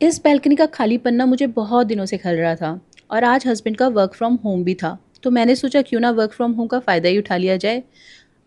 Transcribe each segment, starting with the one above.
इस बालकनी का खालीपन ना मुझे बहुत दिनों से खल रहा था और आज हस्बैंड का वर्क फ्रॉम होम भी था। तो मैंने सोचा क्यों ना वर्क फ्रॉम होम का फ़ायदा ही उठा लिया जाए।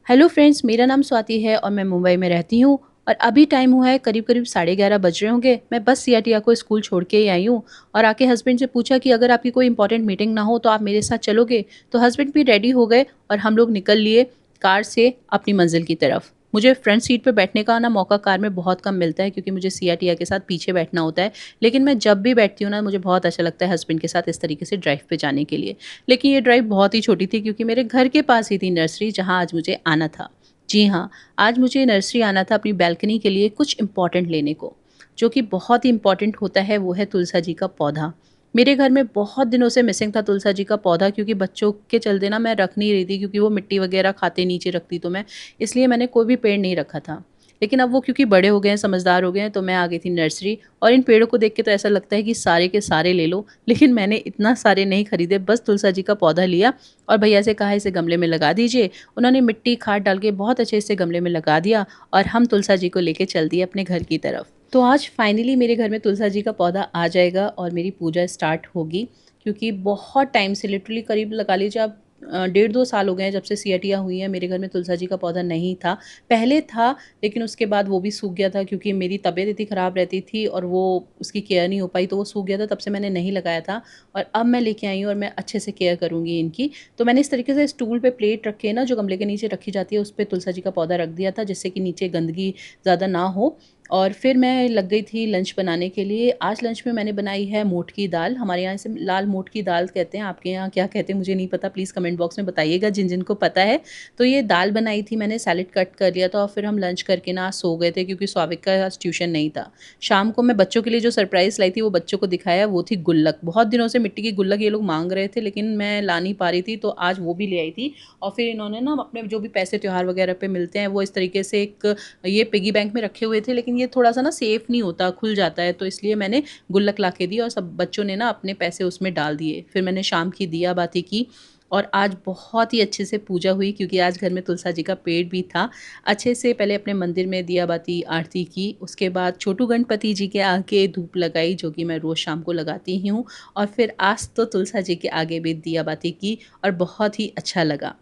हेलो फ्रेंड्स, मेरा नाम स्वाति है और मैं मुंबई में रहती हूँ। और अभी टाइम हुआ है करीब करीब 11:30 बज रहे होंगे। मैं बस सिया को स्कूल छोड़ के ही आई हूँ और आके हस्बैंड से पूछा कि अगर आपकी कोई इंपॉर्टेंट मीटिंग ना हो तो आप मेरे साथ चलोगे। तो हस्बैंड भी रेडी हो गए और हम लोग निकल लिए कार से अपनी मंजिल की तरफ। मुझे फ्रंट सीट पे बैठने का ना मौका कार में बहुत कम मिलता है क्योंकि मुझे सिया के साथ पीछे बैठना होता है। लेकिन मैं जब भी बैठती हूँ ना मुझे बहुत अच्छा लगता है हस्बैंड के साथ इस तरीके से ड्राइव पे जाने के लिए। लेकिन ये ड्राइव बहुत ही छोटी थी क्योंकि मेरे घर के पास ही थी नर्सरी जहाँ आज मुझे आना था। जी हाँ, आज मुझे नर्सरी आना था अपनी बालकनी के लिए कुछ इम्पोर्टेंट लेने को। जो कि बहुत ही इम्पोर्टेंट होता है वो है तुलसा जी का पौधा। मेरे घर में बहुत दिनों से मिसिंग था तुलसा जी का पौधा क्योंकि बच्चों के चलते ना मैं रख नहीं रही थी क्योंकि वो मिट्टी वगैरह खाते नीचे रखती तो मैं, इसलिए मैंने कोई भी पेड़ नहीं रखा था। लेकिन अब वो क्योंकि बड़े हो गए हैं, समझदार हो गए हैं, तो मैं आ गई थी नर्सरी और इन पेड़ों को देख के तो ऐसा लगता है कि सारे के सारे ले लो। लेकिन मैंने इतना सारे नहीं खरीदे, बस तुलसा जी का पौधा लिया और भैया से कहा इसे गमले में लगा दीजिए। उन्होंने मिट्टी, खाद डाल के बहुत अच्छे से गमले में लगा दिया और हम तुलसा जी को लेके चल दिए अपने घर की तरफ। तो आज फाइनली मेरे घर में तुलसा जी का पौधा आ जाएगा और मेरी पूजा स्टार्ट होगी क्योंकि बहुत टाइम से, लिटरली करीब लगा लीजिए आप 1.5-2 साल हो गए हैं जब से सियटियाँ हुई हैं, मेरे घर में तुलसा जी का पौधा नहीं था। पहले था लेकिन उसके बाद वो भी सूख गया था क्योंकि मेरी तबीयत इतनी ख़राब रहती थी और वो उसकी केयर नहीं हो पाई तो वो सूख गया था, तब से मैंने नहीं लगाया था। और अब मैं लेके आई हूँ और मैं अच्छे से केयर करूँगी इनकी। तो मैंने इस तरीके से स्टूल पे प्लेट रख के ना, जो गमले के नीचे रखी जाती है, उस पे तुलसा जी का पौधा रख दिया था जिससे कि नीचे गंदगी ज़्यादा ना हो। और फिर मैं लग गई थी लंच बनाने के लिए। आज लंच में मैंने बनाई है मोठ की दाल। हमारे यहाँ इसे लाल मोठ की दाल कहते हैं, आपके यहाँ क्या कहते हैं मुझे नहीं पता, प्लीज़ कमेंट बॉक्स में बताइएगा जिन जिनको पता है। तो ये दाल बनाई थी मैंने, सैलेड कट कर लिया था और फिर हम लंच करके ना सो गए थे क्योंकि स्वाभिक का आज ट्यूशन नहीं था। शाम को मैं बच्चों के लिए जो सरप्राइज़ लाई थी वो बच्चों को दिखाया, वो थी गुल्लक। बहुत दिनों से मिट्टी की गुल्लक ये लोग माँग रहे थे लेकिन मैं ला नहीं पा रही थी, तो आज वो भी ले आई थी। और फिर इन्होंने ना अपने जो भी पैसे त्योहार वगैरह पे मिलते हैं वो इस तरीके से एक ये पिगी बैंक में रखे हुए थे, लेकिन ये थोड़ा-सा ना सेफ नहीं होता, खुल जाता है, तो इसलिए मैंने गुल्लक ला के दी और सब बच्चों ने ना अपने पैसे उसमें डाल दिए। फिर मैंने शाम की दिया बाती की और आज बहुत ही अच्छे से पूजा हुई क्योंकि आज घर में तुलसा जी का पेड़ भी था। अच्छे से पहले अपने मंदिर में दिया बाती आरती की, उसके बाद छोटू गणपति जी के आगे धूप लगाई जो कि मैं रोज़ शाम को लगाती ही हूँ। और फिर आज तो तुलसा जी के आगे भी दिया बाती की और बहुत ही अच्छा लगा।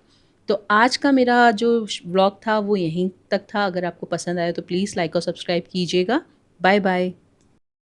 तो आज का मेरा जो व्लॉग था वो यहीं तक था। अगर आपको पसंद आया तो प्लीज़ लाइक और सब्सक्राइब कीजिएगा। Bye bye.